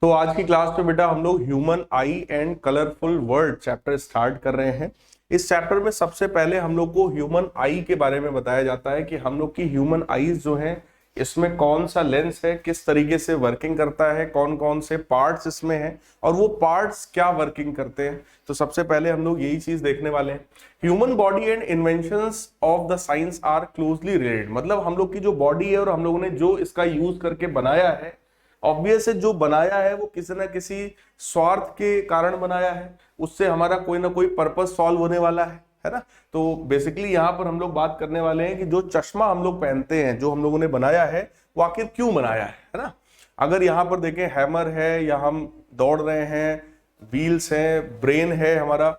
तो आज की क्लास में बेटा हम लोग human I and colourful world chapter start कर रहे हैं। इस चैप्टर में सबसे पहले हम लोग को ह्यूमन आई के बारे में बताया जाता है कि हम लोग की ह्यूमन आईज जो है इसमें कौन सा लेंस है, किस तरीके से वर्किंग करता है, कौन कौन से पार्ट्स इसमें हैं और वो पार्ट्स क्या वर्किंग करते हैं। तो सबसे पहले हम लोग यही चीज देखने वाले हैं। Human body and inventions of the science are closely related. मतलब हम लोग की जो बॉडी है और हम लोगों ने जो इसका यूज करके बनाया है, ऑब्वियस है जो बनाया है वो किसी ना किसी स्वार्थ के कारण बनाया है, उससे हमारा कोई ना कोई पर्पस सॉल्व होने वाला है ना। तो बेसिकली यहाँ पर हम लोग बात करने वाले हैं कि जो चश्मा हम लोग पहनते हैं, जो हम लोगों ने बनाया है, वो आखिर क्यों बनाया है ना। अगर यहाँ पर देखें हैमर है या हम दौड़ रहे हैं, व्हील्स हैं, ब्रेन है, हमारा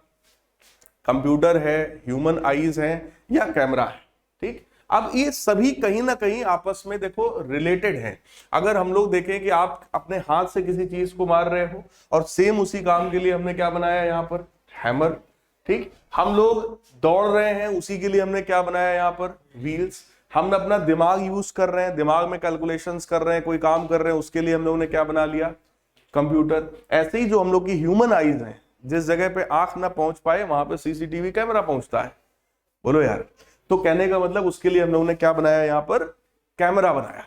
कंप्यूटर है, ह्यूमन आईज है या कैमरा है, ठीक। अब ये सभी कहीं ना कहीं आपस में देखो रिलेटेड हैं। अगर हम लोग देखें कि आप अपने हाथ से किसी चीज को मार रहे हो और सेम उसी काम के लिए हमने क्या बनाया यहाँ पर, हैमर, ठीक। हम लोग दौड़ रहे हैं, उसी के लिए हमने क्या बनाया यहाँ पर, व्हील्स। हम अपना दिमाग यूज कर रहे हैं, दिमाग में कैलकुलेशंस कर रहे हैं, कोई काम कर रहे हैं, उसके लिए हम लोगों ने क्या बना लिया, कंप्यूटर। ऐसे ही जो हम लोग की ह्यूमन आईज हैं, जिस जगह पे आंख ना पहुंच पाए वहां पे सीसीटीवी कैमरा पहुंचता है, बोलो यार। तो कहने का मतलब उसके लिए हम लोगों ने क्या बनाया, यहाँ पर कैमरा बनाया,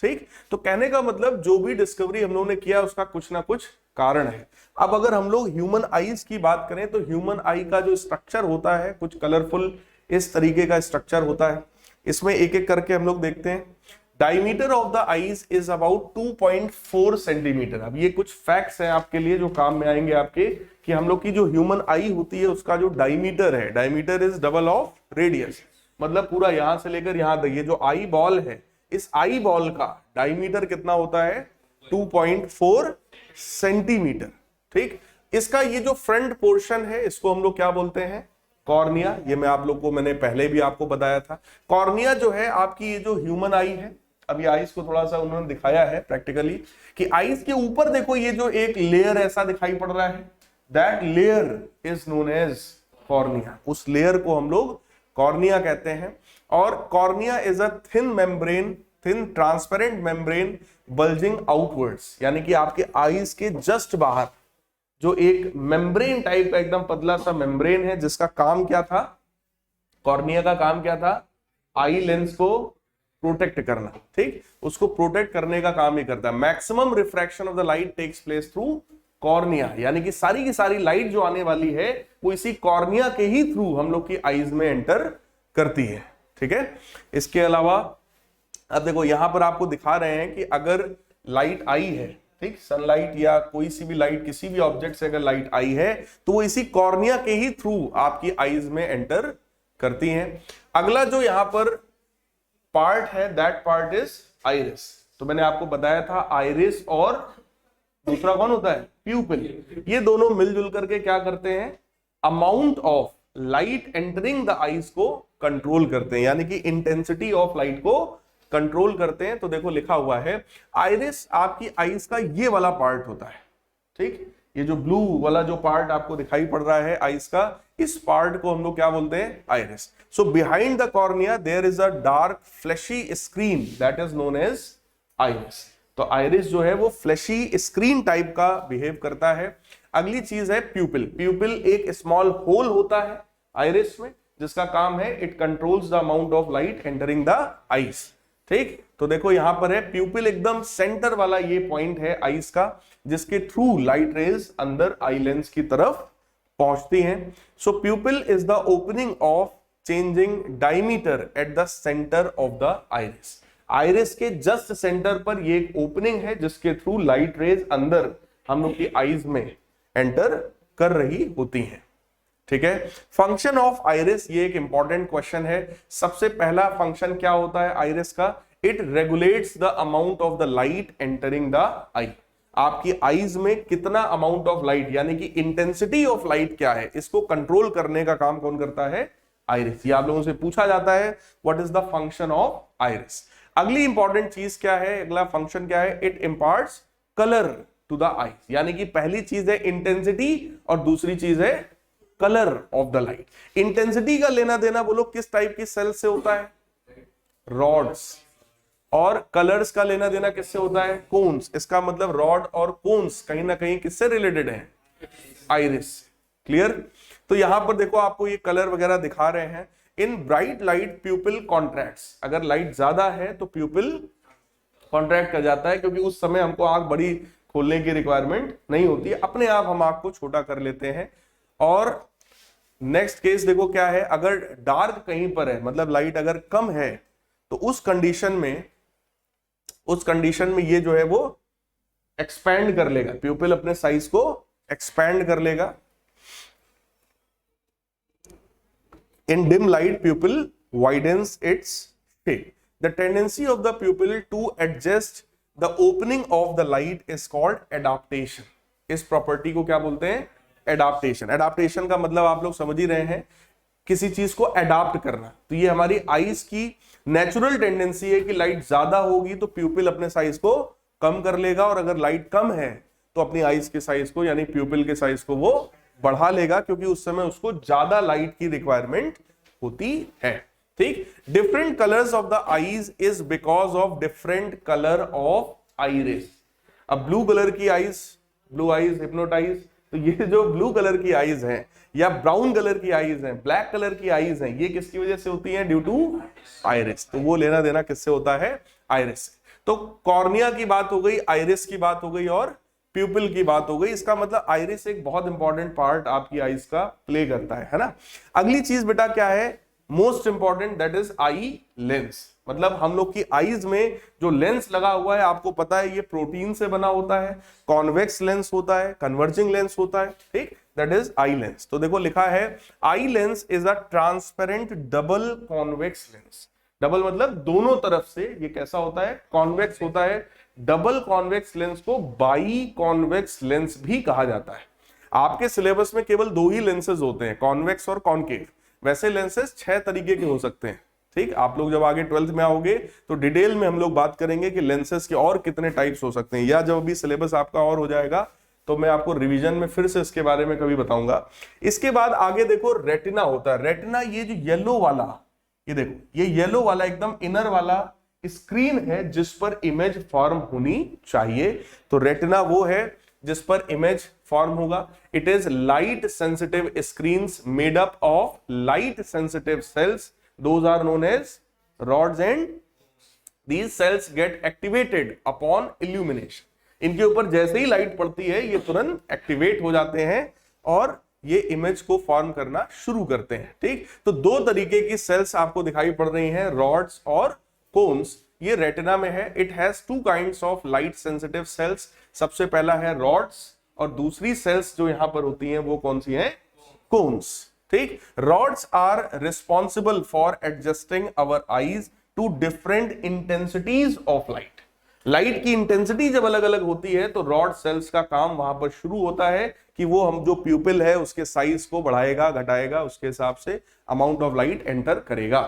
ठीक। तो कहने का मतलब जो भी डिस्कवरी हम लोगों ने किया उसका कुछ ना कुछ कारण है। अब अगर हम लोग ह्यूमन आईज की बात करें तो ह्यूमन आई का जो स्ट्रक्चर होता है कुछ कलरफुल इस तरीके का स्ट्रक्चर होता है। इसमें एक एक करके हम लोग देखते हैं। Diameter of the eyes is about 2.4 centimetre. अब ये कुछ फैक्ट्स हैं आपके लिए जो काम में आएंगे आपके, कि हम लोग की जो ह्यूमन आई होती है उसका जो डायमीटर है, diameter is double of radius. मतलब पूरा यहां से लेकर यहां तक ये जो आई बॉल है, इस आई बॉल का डायमीटर कितना होता है, 2.4 सेंटीमीटर, ठीक। इसका ये जो फ्रंट पोर्शन है इसको हम लोग क्या बोलते हैं, कॉर्निया। ये मैं आप लोग को मैंने पहले भी आपको बताया था। कॉर्निया जो है आपकी ये जो ह्यूमन आई है, अभी आईज को थोड़ा सा उन्होंने दिखाया है प्रैक्टिकली कि आईज के ऊपर देखो ये जो एक लेयर ऐसा दिखाई पड़ रहा है, that layer is known as cornea. उस लेयर को हम लोग कॉर्निया कहते हैं। और cornea is a thin membrane, thin transparent membrane bulging outwards. यानी कि आपके आईज के जस्ट बाहर जो एक मेम्ब्रेन टाइप का एकदम पतला सा मेम्ब्रेन है, जिसका काम क्या था, कॉर्निया का काम क्या था, आई लेंस को प्रोटेक्ट करना, ठीक। उसको प्रोटेक्ट करने का काम ही करता है। Maximum refraction of the light takes place through cornea. यानी कि सारी की सारी लाइट जो आने वाली है वो इसी कॉर्निया के ही थ्रू हम लोग की आईज में एंटर करती है, ठीक है। इसके अलावा अब देखो यहां पर आपको दिखा रहे हैं कि अगर लाइट आई है, ठीक, सनलाइट या कोई सी भी लाइट, किसी भी ऑब्जेक्ट से अगर लाइट आई है तो वो इसी कॉर्निया के ही थ्रू आपकी आईज में एंटर करती हैं। अगला जो यहां पर पार्ट है, दैट पार्ट इज आइरिस। तो मैंने आपको बताया था आइरिस और दूसरा कौन होता है, प्यूपिल। ये दोनों मिलजुल करके क्या करते हैं, amount of light entering the eyes को कंट्रोल करते हैं, यानी कि इंटेंसिटी ऑफ लाइट को कंट्रोल करते हैं। तो देखो लिखा हुआ है आइरिस आपकी आईज का ये वाला पार्ट होता है, ठीक। ये जो ब्लू वाला जो पार्ट आपको दिखाई पड़ रहा है आईज का, इस पार्ट को हम लोग क्या बोलते हैं, iris. So behind the cornea there is a dark flashy screen that is known as iris. तो आइरिस जो है वो फ्लैशी स्क्रीन टाइप का बिहेव करता है। अगली चीज है प्यूपिल। प्यूपिल एक स्मॉल होल होता है आइरिस में, जिसका काम है it controls the amount of light entering the eyes, ठीक। तो देखो यहां पर है प्यूपिल, एकदम सेंटर वाला ये पॉइंट है आईज का, जिसके थ्रू लाइट रेज अंदर आई लेंस की तरफ पहुंचती हैं। So pupil is the opening of changing diameter at the centre of the iris. Iris के जस्ट सेंटर पर ये एक ओपनिंग है जिसके थ्रू लाइट रेज अंदर हम लोग की आईज में एंटर कर रही होती हैं, ठीक है। फंक्शन ऑफ आइरिस, ये एक इंपॉर्टेंट क्वेश्चन है। सबसे पहला फंक्शन क्या होता है आइरिस का, it regulates the amount of the light entering the eye. आपकी आईज में कितना अमाउंट ऑफ लाइट, यानी कि इंटेंसिटी ऑफ लाइट क्या है, इसको कंट्रोल करने का काम कौन करता है, आइरिस। ये आप लोगों से पूछा जाता है, what is the function of iris. अगली इंपॉर्टेंट चीज क्या है, अगला फंक्शन क्या है, it imparts colour to the eyes. यानी कि पहली चीज है इंटेंसिटी और दूसरी चीज है colour of the light. Intensity का लेना देना बोलो किस टाइप की सेल से होता है, रॉड्स, और कलर्स का लेना देना किससे होता है? कोन्स। इसका मतलब रॉड और कोन्स कहीं ना कहीं किससे रिलेटेड है? आइरिस। क्लियर? तो यहां पर देखो आपको ये कलर वगैरह दिखा रहे हैं। इन ब्राइट लाइट प्यूपिल कॉन्ट्रैक्ट्स, अगर लाइट ज्यादा है तो प्यूपिल कॉन्ट्रैक्ट कर जाता है, क्योंकि उस समय हमको आंख बड़ी खोलने की रिक्वायरमेंट नहीं होती है, अपने आप हम आंख को छोटा कर लेते हैं। और नेक्स्ट केस देखो क्या है, अगर डार्क कहीं पर है, मतलब लाइट अगर कम है, तो उस कंडीशन में ये जो है वो एक्सपैंड कर लेगा, प्यूपिल अपने साइज को एक्सपैंड कर लेगा। In dim light pupil widens its shape. The tendency of the pupil to adjust the opening of the light is called adaptation. इस प्रॉपर्टी को क्या बोलते हैं? एडाप्टेशन। एडाप्टेशन का मतलब आप लोग समझ ही रहे हैं, किसी चीज को एडाप्ट करना। तो ये हमारी आईज की नेचुरल टेंडेंसी है कि लाइट ज्यादा होगी तो प्यूपिल अपने साइज को कम कर लेगा, और अगर लाइट कम है तो अपनी आईज के साइज को यानी प्यूपिल के साइज को वो बढ़ा लेगा, क्योंकि उस समय उसको ज्यादा लाइट की रिक्वायरमेंट होती है। ठीक? Different colours of the eyes is because of different colour of iris. अब ब्लू कलर की आईज, ब्लू आईज हिप्नोटाइज, तो ये जो ब्लू कलर की आईज हैं या ब्राउन कलर की आईज हैं, ब्लैक कलर की आईज हैं, ये किसकी वजह से होती हैं? Due to iris. तो वो लेना देना किससे होता है? आइरिस से। तो कॉर्निया की बात हो गई, आइरिस की बात हो गई और प्यूपिल की बात हो गई। इसका मतलब आइरिस एक बहुत इंपॉर्टेंट पार्ट आपकी आईज का प्ले करता है ना। अगली चीज बेटा क्या है? Most important, that is eye lens. मतलब हम लोग की आईज में जो लेंस लगा हुआ है, आपको पता है ये प्रोटीन से बना होता है, कॉन्वेक्स लेंस होता है, कन्वर्जिंग लेंस होता है। ठीक? That is eye lens. तो देखो लिखा है eye lens is a transparent double convex lens. Double मतलब दोनों तरफ से। ये कैसा होता है? कॉन्वेक्स होता है। डबल कॉन्वेक्स लेंस को बाई कॉन्वेक्स लेंस भी कहा जाता है। आपके सिलेबस में केवल दो ही लेंसेज होते हैं, कॉन्वेक्स और कॉन्केव। वैसे लेंसेज 6 तरीके के हो सकते हैं। ठीक? आप लोग जब आगे 12th में आओगे तो डिटेल में हम लोग बात करेंगे कि लेंसेज के और कितने टाइप्स हो सकते हैं, या जब भी सिलेबस आपका और हो जाएगा तो मैं आपको रिवीजन में फिर से इसके बारे में कभी बताऊंगा। इसके बाद आगे देखो रेटिना होता है। रेटिना ये जो येलो वाला, ये देखो ये येलो वाला एकदम इनर वाला स्क्रीन है जिस पर इमेज फॉर्म होनी चाहिए। तो रेटिना वो है जिस पर इमेज फॉर्म होगा। It is light sensitive screens made up of light sensitive sales, those are known as rods and these cells get activated upon illumination। इनके ऊपर जैसे ही लाइट पड़ती है ये तुरंत एक्टिवेट हो जाते हैं और ये इमेज को फॉर्म करना शुरू करते हैं। ठीक? तो दो तरीके की सेल्स आपको दिखाई पड़ रही हैं, रॉड्स और कोन्स। ये रेटिना में है। It has two kinds of light sensitive sales. सबसे पहला है रॉड्स और दूसरी सेल्स जो यहां पर होती हैं वो कौन सी हैं? कोन्स। ठीक? Rods are responsible for adjusting our eyes to different intensities of light. Light की इंटेंसिटी जब अलग अलग होती है तो रॉड सेल्स का काम वहां पर शुरू होता है कि वो हम जो प्यूपिल है उसके साइज को बढ़ाएगा घटाएगा, उसके हिसाब से अमाउंट ऑफ लाइट एंटर करेगा।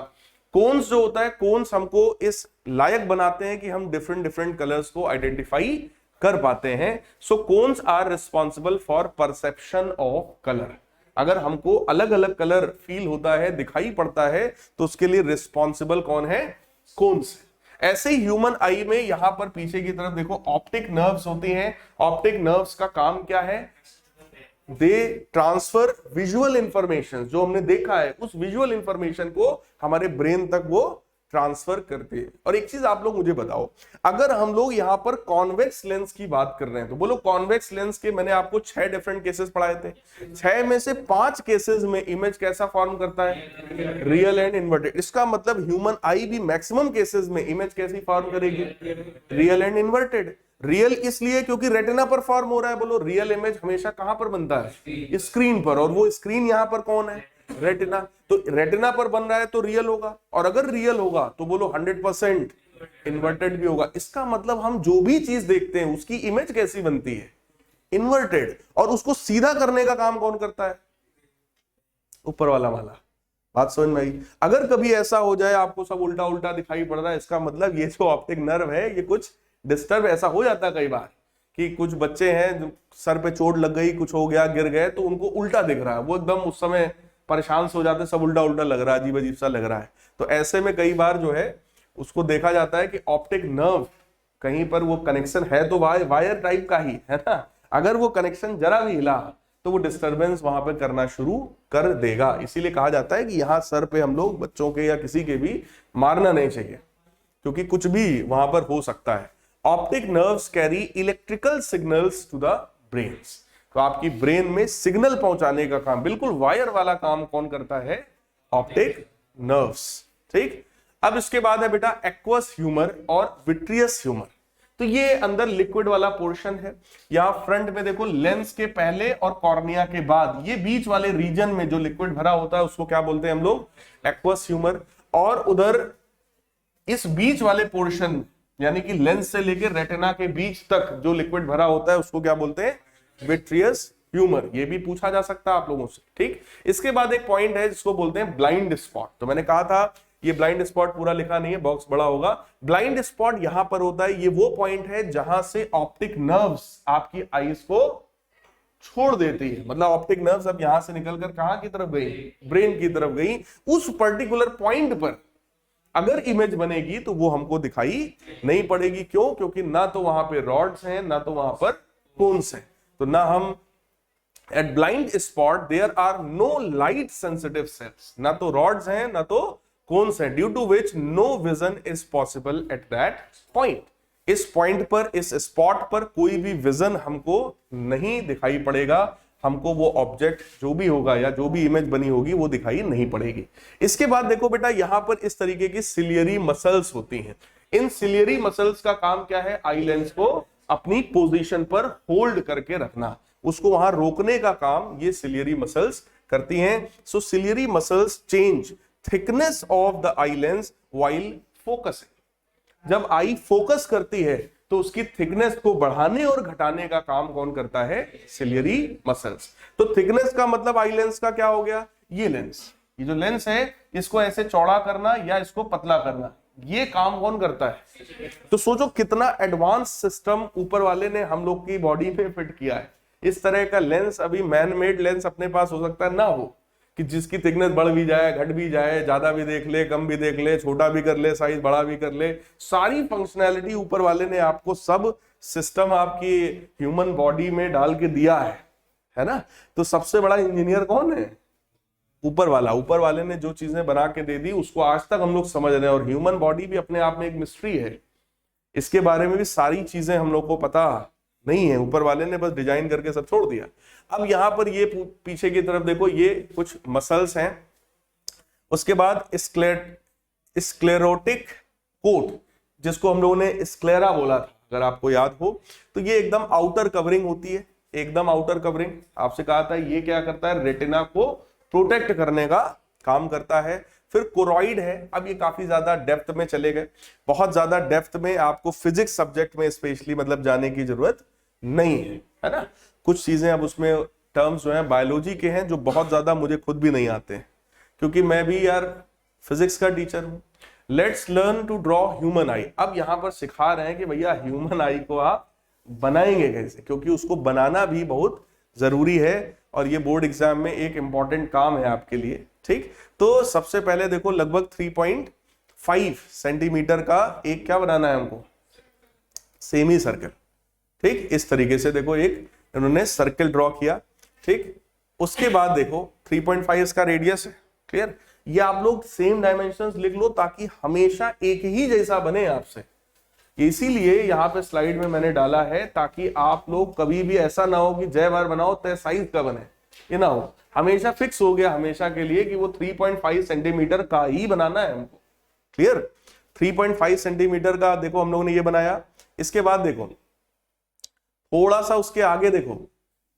कोन्स जो होता है, कोन्स हमको इस लायक बनाते हैं कि हम डिफरेंट डिफरेंट कलर्स को आइडेंटिफाई कर पाते हैं। So cones are responsible for perception of colour. अगर हमको अलग अलग कलर फील होता है, दिखाई पड़ता है, तो उसके लिए रिस्पॉन्सिबल कौन है? कोन्स। ऐसे ही ह्यूमन आई में यहां पर पीछे की तरफ देखो ऑप्टिक नर्व्स होती हैं। ऑप्टिक नर्व्स का काम क्या है? They transfer visual information. जो हमने देखा है उस विजुअल इंफॉर्मेशन को हमारे ब्रेन तक वो ट्रांसफर करते हैं। और एक चीज आप लोग मुझे बताओ, अगर हम लोग यहां पर कॉन्वेक्स लेंस की बात कर रहे हैं तो बोलो कॉन्वेक्स लेंस के मैंने आपको 6 डिफरेंट केसेस पढ़ाए थे। 6 में से 5 केसेस में इमेज कैसा फॉर्म करता है? Real and inverted. इसका मतलब ह्यूमन आई भी मैक्सिमम केसेस में इमेज कैसी फॉर्म करेगी? Real and inverted. रियल इसलिए क्योंकि रेटिना पर फॉर्म हो रहा है। बोलो रियल इमेज हमेशा कहां पर बनता है? स्क्रीन पर। और वो स्क्रीन यहां पर कौन है? रेटिना। तो रेटिना पर बन रहा है तो रियल होगा, और अगर रियल होगा तो बोलो 100% इन्वर्टेड भी होगा। इसका मतलब हम जो भी चीज देखते हैं उसकी इमेज कैसी बनती है? इन्वर्टेड। और उसको सीधा करने का काम कौन करता है? ऊपर वाला वाला। बात समझ में आई? अगर कभी ऐसा हो जाए आपको सब उल्टा उल्टा दिखाई पड़ रहा है, इसका मतलब ये जो ऑप्टिक नर्व है ये कुछ डिस्टर्ब। ऐसा हो जाता है कई बार कि कुछ बच्चे हैं जो सर पे चोट लग गई, कुछ हो गया, गिर गए, तो उनको उल्टा दिख रहा है, वो एकदम उस समय परेशान हो जाते, सब उल्टा उल्टा लग रहा है, अजीब अजीब सा लग रहा है। तो ऐसे में कई बार जो है उसको देखा जाता है कि ऑप्टिक नर्व कहीं पर वो कनेक्शन है तो वायर टाइप का ही है ना, अगर वो कनेक्शन जरा भी हिला तो वो डिस्टरबेंस वहां पर करना शुरू कर देगा। इसीलिए कहा जाता है कि यहाँ सर पे हम लोग बच्चों के या किसी के भी मारना नहीं चाहिए, क्योंकि कुछ भी वहां पर हो सकता है। Optic nerves carry electrical signals to the brains, तो आपकी ब्रेन में सिग्नल पहुंचाने का काम, बिल्कुल वायर वाला काम कौन करता है? Optic nerves. ठीक, अब इसके बाद है बेटा एक्वस ह्यूमर और विट्रियस ह्यूमर। तो ये अंदर लिक्विड वाला पोर्शन है। यहां फ्रंट में देखो लेंस के पहले और कॉर्निया के बाद ये बीच वाले रीजन में जो लिक्विड भरा होता है उसको क्या बोलते हैं हम लोग? Aqueous humour. और उधर इस बीच वाले पोर्शन यानी कि लेंस से लेकर रेटिना के बीच तक जो लिक्विड भरा होता है उसको क्या बोलते हैं? Vitreous humour. ये भी पूछा जा सकता है आप लोगों से। ठीक, इसके बाद एक पॉइंट है जिसको बोलते हैं ब्लाइंड स्पॉट। तो मैंने कहा था ये ब्लाइंड स्पॉट पूरा लिखा नहीं है, बॉक्स बड़ा होगा। ब्लाइंड स्पॉट यहां पर होता है, ये वो पॉइंट है जहां से ऑप्टिक नर्व्स आपकी आईज को छोड़ देती है। मतलब ऑप्टिक नर्व्स अब यहां से निकलकर कहां की तरफ गई? ब्रेन की तरफ गई। उस पर्टिकुलर पॉइंट पर अगर इमेज बनेगी तो वो हमको दिखाई नहीं पड़ेगी। क्यों? क्योंकि ना तो वहां पे रॉड्स हैं ना तो वहां पर कोन्स हैं। तो ना हम at blind spot there are no light sensitive cells, ना तो रॉड्स हैं ना तो कोन्स हैं, due to which no vision is possible at that point. इस पॉइंट पर, इस स्पॉट पर कोई भी विजन हमको नहीं दिखाई पड़ेगा, हमको वो ऑब्जेक्ट जो भी होगा या जो भी इमेज बनी होगी वो दिखाई नहीं पड़ेगी। इसके बाद देखो बेटा यहां पर इस तरीके की सिलियरी मसल्स होती हैं। इन सिलियरी मसल्स का काम क्या है? आई लेंस को अपनी पोजीशन पर होल्ड करके रखना, उसको वहां रोकने का काम ये सिलियरी मसल्स करती हैं। So ciliary muscles change thickness of the eye lens while focusing. जब आई फोकस करती है तो उसकी थिकनेस को बढ़ाने और घटाने का काम कौन करता है? Ciliary muscles. तो थिकनेस का मतलब आई लेंस का क्या हो गया? ये लेंस, ये जो लेंस है इसको ऐसे चौड़ा करना या इसको पतला करना, ये काम कौन करता है? तो सोचो कितना एडवांस सिस्टम ऊपर वाले ने हम लोग की बॉडी में फिट किया है। इस तरह का लेंस अभी मैन मेड लेंस अपने पास हो सकता है ना हो, कि जिसकी थिकनेस बढ़ भी जाए, घट भी जाए, ज्यादा भी देख ले, कम भी देख ले, छोटा भी कर ले, साइज बड़ा भी कर ले, सारी फंक्शनैलिटी ऊपर वाले ने आपको सब सिस्टम आपकी ह्यूमन बॉडी में डाल के दिया है ना। तो सबसे बड़ा इंजीनियर कौन है? ऊपर वाला। ऊपर वाले ने जो चीजें बना के दे दी उसको आज तक हम लोग समझ रहे हैं। और ह्यूमन बॉडी भी अपने आप में एक मिस्ट्री है, इसके बारे में भी सारी चीजें हम लोग को पता नहीं है, ऊपर वाले ने बस डिजाइन करके सब छोड़ दिया। अब यहां पर ये पीछे की तरफ देखो, ये कुछ मसल्स हैं। उसके बाद स्क्लेरोटिक कोट, जिसको हम लोगों ने स्क्लेरा बोला था अगर आपको याद हो, तो ये एकदम आउटर कवरिंग होती है, एकदम आउटर कवरिंग। आपसे कहा था ये क्या करता है? रेटिना को प्रोटेक्ट करने का काम करता है। फिर कोरॉइड है। अब ये काफी ज्यादा डेप्थ में चले गए, बहुत ज्यादा डेप्थ में आपको फिजिक्स सब्जेक्ट में स्पेशली मतलब जाने की जरूरत नहीं है ना। कुछ चीजें अब उसमें टर्म्स जो हैं बायोलॉजी के हैं जो बहुत ज्यादा मुझे खुद भी नहीं आते हैं, क्योंकि मैं भी यार फिजिक्स का टीचर हूं। Let's learn to draw human eye. अब यहां पर सिखा रहे हैं कि भैया ह्यूमन आई को आप बनाएंगे कैसे, क्योंकि उसको बनाना भी बहुत जरूरी है और ये बोर्ड एग्जाम में एक इंपॉर्टेंट काम है आपके लिए। ठीक, तो सबसे पहले देखो लगभग 3.5 सेंटीमीटर का एक क्या बनाना है हमको? Semi circle. ठीक, इस तरीके से देखो एक इन्होंने सर्कल ड्रॉ किया। ठीक, उसके बाद देखो 3.5 इसका रेडियस है। क्लियर? ये आप लोग सेम डायमेंशंस लिख लो ताकि हमेशा एक ही जैसा बने आपसे। इसीलिए यहाँ पे स्लाइड में मैंने डाला है ताकि आप लोग कभी भी ऐसा ना हो कि जय बार बनाओ तय साइज का बने, ये ना हो। हमेशा फिक्स हो गया हमेशा के लिए कि वो 3.5 सेंटीमीटर का ही बनाना है हमको। क्लियर? 3.5 सेंटीमीटर का देखो हम लोगों ने ये बनाया। इसके बाद देखो थोड़ा सा उसके आगे देखो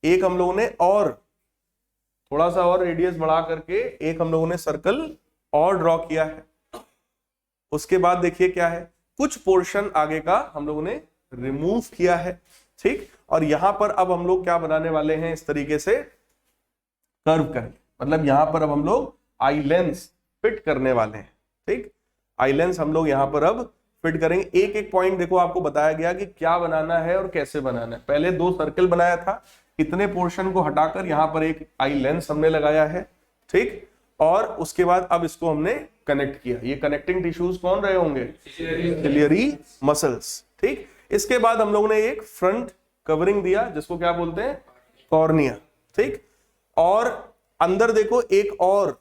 एक हम लोगों ने और थोड़ा सा और रेडियस बढ़ा करके एक हम लोगों ने सर्कल और ड्रॉ किया है। उसके बाद देखिए क्या है, कुछ पोर्शन आगे का हम लोगों ने रिमूव किया है। ठीक, और यहां पर अब हम लोग क्या बनाने वाले हैं? इस तरीके से कर्व करके, मतलब यहां पर अब हम लोग आई लेंस फिट करने वाले हैं। ठीक, आई लेंस हम लोग यहां पर अब फिट करेंगे। एक एक पॉइंट देखो आपको बताया गया कि क्या बनाना है और कैसे बनाना है। पहले 2 सर्कल बनाया था, इतने पोर्शन को हटाकर यहां पर एक आई लेंस हमने लगाया है। ठीक, और उसके बाद अब इसको हमने कनेक्ट किया। ये कनेक्टिंग टिश्यूज कौन रहे होंगे? Ciliary muscles. ठीक, इसके बाद हम लोगों ने एक फ्रंट कवरिंग दिया जिसको क्या बोलते हैं? कॉर्निया। ठीक, और अंदर देखो एक और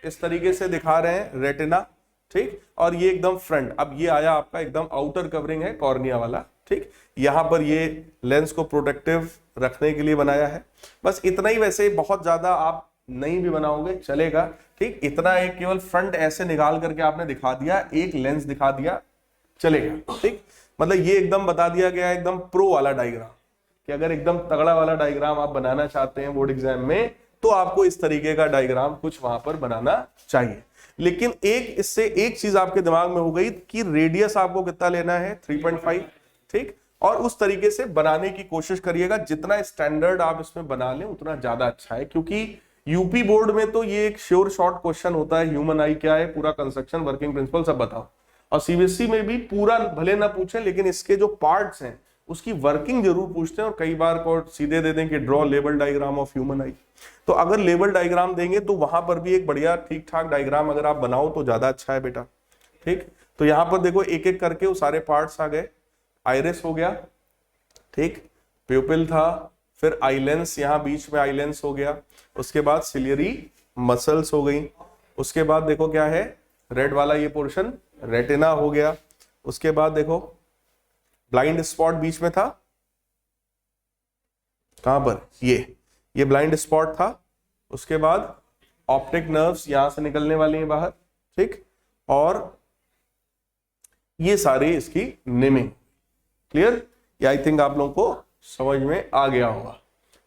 इस तरीके से दिखा रहे हैं रेटिना। ठीक, और ये एकदम फ्रंट। अब ये आया आपका एकदम आउटर कवरिंग है कॉर्निया वाला। ठीक, यहां पर ये लेंस को प्रोटेक्टिव रखने के लिए बनाया है। बस इतना ही, वैसे बहुत ज्यादा आप नहीं भी बनाओगे चलेगा। ठीक, इतना एक केवल फ्रंट ऐसे निकाल करके आपने दिखा दिया, एक लेंस दिखा दिया, चलेगा। ठीक, मतलब ये एकदम बता दिया गया एकदम प्रो वाला डायग्राम कि अगर एकदम तगड़ा वाला डायग्राम आप बनाना चाहते हैं बोर्ड एग्जाम में तो आपको इस तरीके का डायग्राम कुछ वहां पर बनाना चाहिए। लेकिन एक इससे एक चीज आपके दिमाग में हो गई कि रेडियस आपको कितना लेना है? 3.5। ठीक, और उस तरीके से बनाने की कोशिश करिएगा। जितना स्टैंडर्ड आप इसमें बना लें उतना ज्यादा अच्छा है, क्योंकि यूपी बोर्ड में तो ये एक श्योर शॉर्ट क्वेश्चन होता है, ह्यूमन आई क्या है, पूरा कंस्ट्रक्शन, वर्किंग प्रिंसिपल सब बताओ। और सीबीएसई में भी पूरा भले ना पूछे लेकिन इसके जो पार्ट्स हैं उसकी वर्किंग जरूर पूछते हैं, और कई बार को सीधे दे दें कि draw label diagram of human आई। तो अगर लेबल डायग्राम देंगे तो वहां पर भी एक बढ़िया ठीक ठाक डायग्राम अगर आप बनाओ तो ज्यादा अच्छा है बेटा। ठीक, तो यहां पर देखो एक एक करके वो सारे पार्ट्स आ गए। आइरिस हो गया, ठीक, प्यूपिल था, फिर आई लेंस, यहां बीच में आई लेंस हो गया, उसके बाद सिलियरी मसल्स हो गई, उसके बाद देखो क्या है, रेड वाला ये पोर्शन रेटिना हो गया, उसके बाद देखो ब्लाइंड स्पॉट बीच में था, कहां पर? ये ब्लाइंड स्पॉट था। उसके बाद ऑप्टिक नर्व्स यहां से निकलने वाली हैं बाहर। ठीक, और ये सारी इसकी नेमिंग। क्लियर? ये आई थिंक आप लोगों को समझ में आ गया होगा।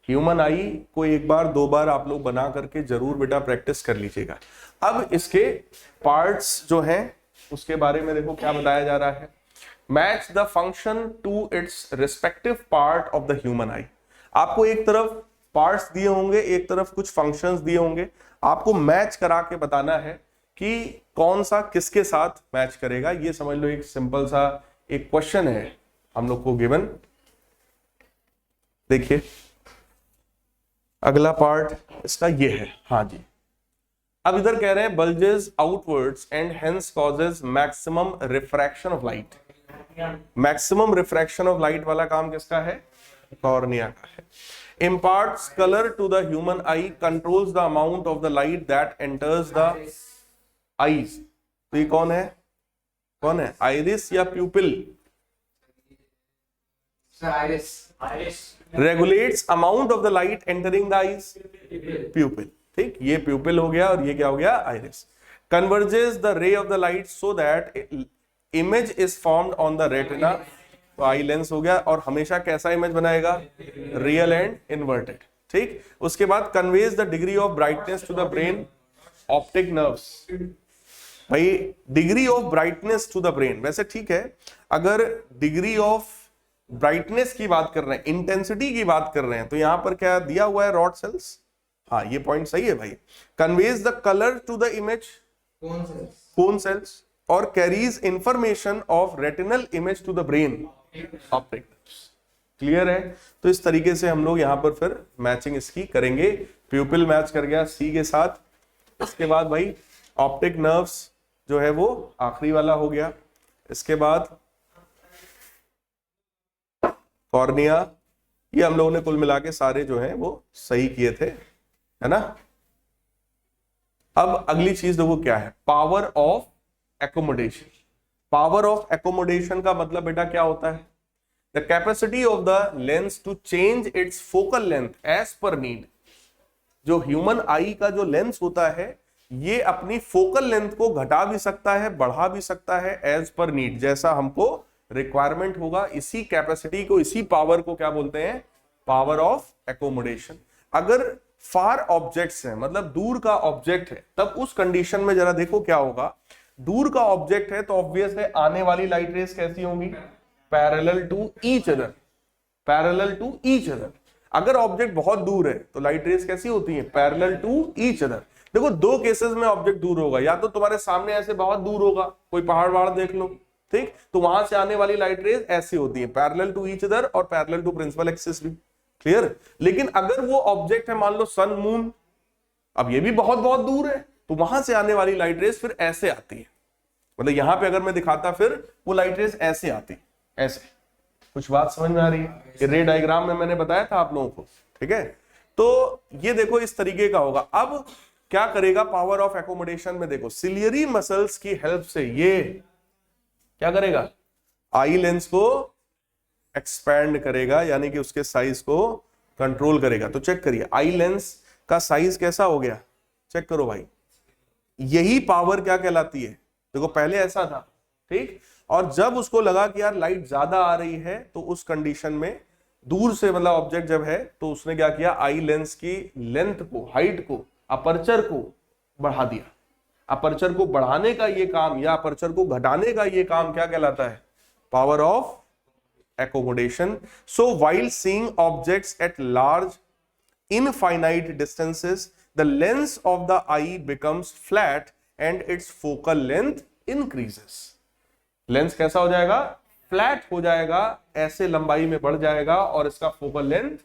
ह्यूमन आई को एक बार दो बार आप लोग बना करके जरूर बेटा प्रैक्टिस कर लीजिएगा। अब इसके पार्ट्स जो हैं उसके बारे में देखो क्या बताया जा रहा है। Match the function to its respective part of the human eye. आपको एक तरफ पार्ट्स दिए होंगे, एक तरफ कुछ फंक्शंस दिए होंगे, आपको मैच करा के बताना है कि कौन सा किसके साथ मैच करेगा। ये समझ लो एक सिंपल सा एक क्वेश्चन है हम लोग को गिवन। देखिए अगला पार्ट इसका ये है। हाँ जी, अब इधर कह रहे हैं bulges outwards and hence causes maximum refraction of light. Maximum refraction of light वाला काम किसका है? कॉर्निया का है। Imparts color to the human eye, controls the amount of the light that enters the eyes। तो ये कौन है? कौन है? आइरिस या प्यूपिल? Iris. Regulates amount of the light entering the eyes। प्यूपिल। ठीक, ये प्यूपिल हो गया और ये क्या हो गया? Iris. Converges the ray of the light so that image is formed on the retina। तो आई लेंस हो गया, और हमेशा कैसा इमेज बनाएगा? Real and inverted. ठीक, उसके बाद conveys the degree of brightness to the brain, optic nerves. भाई degree of brightness to the brain, वैसे ठीक है, अगर डिग्री ऑफ ब्राइटनेस की बात कर रहे हैं, इंटेंसिटी की बात कर रहे हैं, तो यहां पर क्या दिया हुआ है? Rod cells. हाँ, ये पॉइंट सही है भाई। Conveys the colour to the image, cone cells, और carries information of retinal image to the brain, optic. Clear है? तो इस तरीके से हम लोग यहां पर फिर मैचिंग इसकी करेंगे। प्यूपिल मैच कर गया सी के साथ। इसके बाद भाई ऑप्टिक नर्व्स जो है वो आखिरी वाला हो गया। इसके बाद कॉर्निया। ये हम लोगों ने कुल मिला के सारे जो हैं वो सही किए थे, है ना। अब अगली चीज देखो क्या है, power of accommodation. Power of accommodation का मतलब बेटा क्या होता है? The capacity of the lens to change its focal length as per need. जो ह्यूमन आई का जो लेंस होता है ये अपनी फोकल लेंथ को घटा भी सकता है, बढ़ा भी सकता है, एज पर नीड, जैसा हमको रिक्वायरमेंट होगा। इसी कैपेसिटी को, इसी पावर को क्या बोलते हैं? Power of accommodation. अगर फार ऑब्जेक्ट्स हैं, मतलब दूर का ऑब्जेक्ट है, तब उस कंडीशन में जरा देखो क्या होगा। दूर का ऑब्जेक्ट है तो ऑब्वियस है आने वाली लाइट रेस कैसी होंगी? Parallel to each other, parallel to each other. अगर ऑब्जेक्ट बहुत दूर है तो लाइट रेस कैसी होती है? Parallel to each other. देखो दो केसेस में ऑब्जेक्ट दूर होगा, या तो तुम्हारे सामने ऐसे बहुत दूर होगा, कोई पहाड़ वहाड़ देख लो, ठीक, तो वहां से आने वाली लाइट रेस ऐसी होती है, पैरेलल टू ईच अदर और पैरेलल टू प्रिंसिपल एक्सिस भी। क्लियर? लेकिन अगर वो ऑब्जेक्ट है मान लो सन मून, अब ये भी बहुत बहुत दूर है, तो वहां से आने वाली लाइट रेस फिर ऐसे आती है, मतलब यहां पे अगर मैं दिखाता फिर वो लाइट रेस ऐसे आती, ऐसे। कुछ बात समझ में आ रही है? ये रे डायग्राम में मैंने बताया था आप लोगों को, ठीक है। तो ये देखो इस तरीके का होगा। अब क्या करेगा पावर ऑफ एकोमोडेशन में, देखो सिलियरी मसल्स की हेल्प से ये क्या करेगा, आई लेंस को एक्सपैंड करेगा, यानी कि उसके साइज को कंट्रोल करेगा। तो चेक करिए आई लेंस का साइज कैसा हो गया, चेक करो भाई। यही पावर क्या कहलाती है, देखो पहले ऐसा था, ठीक। और जब उसको लगा कि यार लाइट ज्यादा आ रही है, तो उस कंडीशन में दूर से मतलब ऑब्जेक्ट जब है, तो उसने क्या किया, आई लेंस की लेंथ को, हाइट को, अपर्चर को बढ़ा दिया। अपर्चर को बढ़ाने का ये काम या अपर्चर को घटाने का ये काम क्या कहलाता है, power of accommodation. So while seeing objects at large infinite distances, the lens of the eye becomes flat and its focal length increases. Lens कैसा हो जाएगा, फ्लैट हो जाएगा, ऐसे लंबाई में बढ़ जाएगा और इसका फोकल लेंथ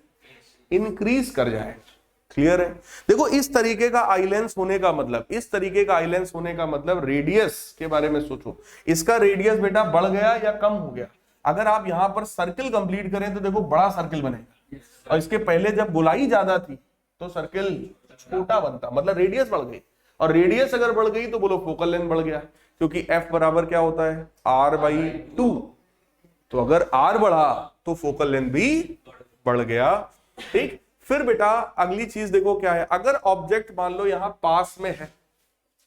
इंक्रीज कर जाएगा। क्लियर है? देखो इस तरीके का आई लेंस होने का मतलब, इस तरीके का आई लेंस होने का मतलब रेडियस के बारे में सोचो, इसका रेडियस बेटा बढ़ गया या कम हो गया। अगर आप यहां पर सर्किल कंप्लीट करें तो देखो बड़ा सर्किल बनेगा, और इसके पहले जब गोलाई ज्यादा थी तो सर्किल छोटा बनता, मतलब रेडियस बढ़ गई। और रेडियस अगर बढ़ गई तो बोलो फोकल लेंथ बढ़ गया, क्योंकि F बराबर क्या होता है, R/2। तो अगर R बढ़ा तो फोकल लेंथ भी बढ़ गया, ठीक। फिर बेटा अगली चीज देखो क्या है, अगर ऑब्जेक्ट मान लो यहां पास में है,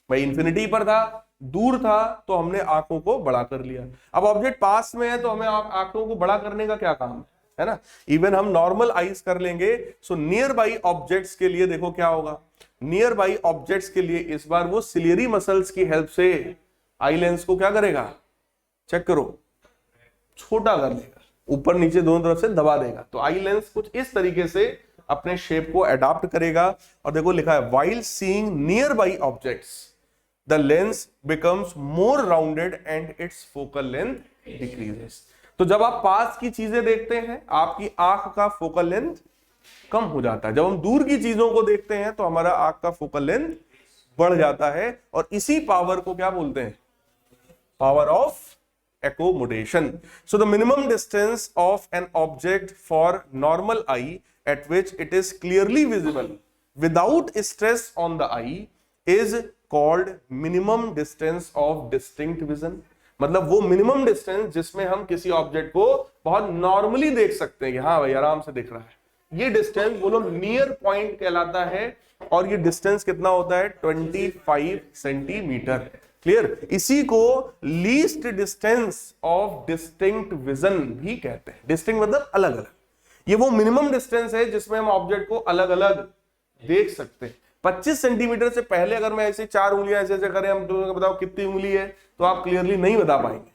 भाई इंफिनिटी पर था, दूर था, तो हमने आंखों को बड़ा कर लिया। अब ऑब्जेक्ट पास में है तो हमें आंखों को बड़ा करने का क्या काम है ना। इवन हम नॉर्मल आईज कर लेंगे। सो नियर बाई ऑब्जेक्ट्स के लिए देखो क्या होगा, नियर बाई ऑब्जेक्ट्स के लिए इस बार वो सिलियरी मसल्स की हेल्प से आई लेंस को क्या करेगा, चेक करो, छोटा कर देगा, ऊपर नीचे दोनों तरफ से दबा देगा। तो आई लेंस कुछ इस तरीके से अपने शेप को अडॉप्ट करेगा। और देखो लिखा है while seeing near by objects the lens becomes more rounded and it's focal length decreases. तो जब आप पास की चीजें देखते हैं आपकी आंख का फोकल लेंथ कम हो जाता है, जब हम दूर की चीजों को देखते हैं तो हमारा आंख का फोकल लेंथ बढ़ जाता है। और इसी पावर को क्या बोलते हैं, power of accommodation. So the minimum distance of an object for normal eye at which it is clearly visible without stress on the eye is called minimum distance of distinct vision. मतलब वो minimum distance जिसमें हम किसी object को बहुत normally देख सकते हैं कि हाँ भाई आराम से दिख रहा है, ये डिस्टेंस बोलो नियर पॉइंट कहलाता है। और ये डिस्टेंस कितना होता है, 25 सेंटीमीटर। क्लियर? इसी को least distance of distinct vision भी कहते हैं। डिस्टिंक्ट मतलब अलग अलग, ये वो मिनिमम डिस्टेंस है जिसमें हम ऑब्जेक्ट को अलग अलग देख सकते हैं। 25 सेंटीमीटर से पहले अगर मैं ऐसे 4 उंगलियां ऐसे ऐसे करें, हम दोनों को बताओ कितनी उंगली है, तो आप क्लियरली नहीं बता पाएंगे,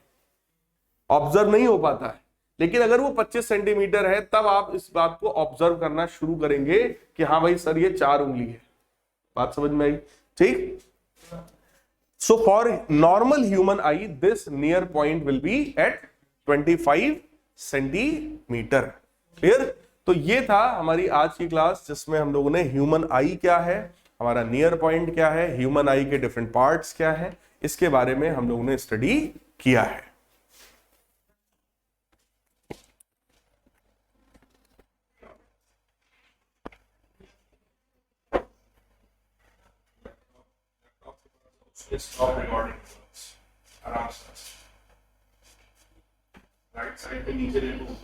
ऑब्जर्व नहीं हो पाता है। लेकिन अगर वो 25 सेंटीमीटर है तब आप इस बात को ऑब्जर्व करना शुरू करेंगे कि हाँ भाई सर ये 4 उंगली है। बात समझ में आई? ठीक। So for normal human eye, this near point will be at 25 centimetre. Clear? तो ये था हमारी आज की क्लास जिसमें हम लोगों ने ह्यूमन आई क्या है, हमारा नियर पॉइंट क्या है, ह्यूमन आई के डिफरेंट पार्ट्स क्या है, इसके बारे में हम लोगों ने स्टडी किया है। स्टॉप रिकॉर्डिंग आराम से, राइट साइड पे नीचे देखो।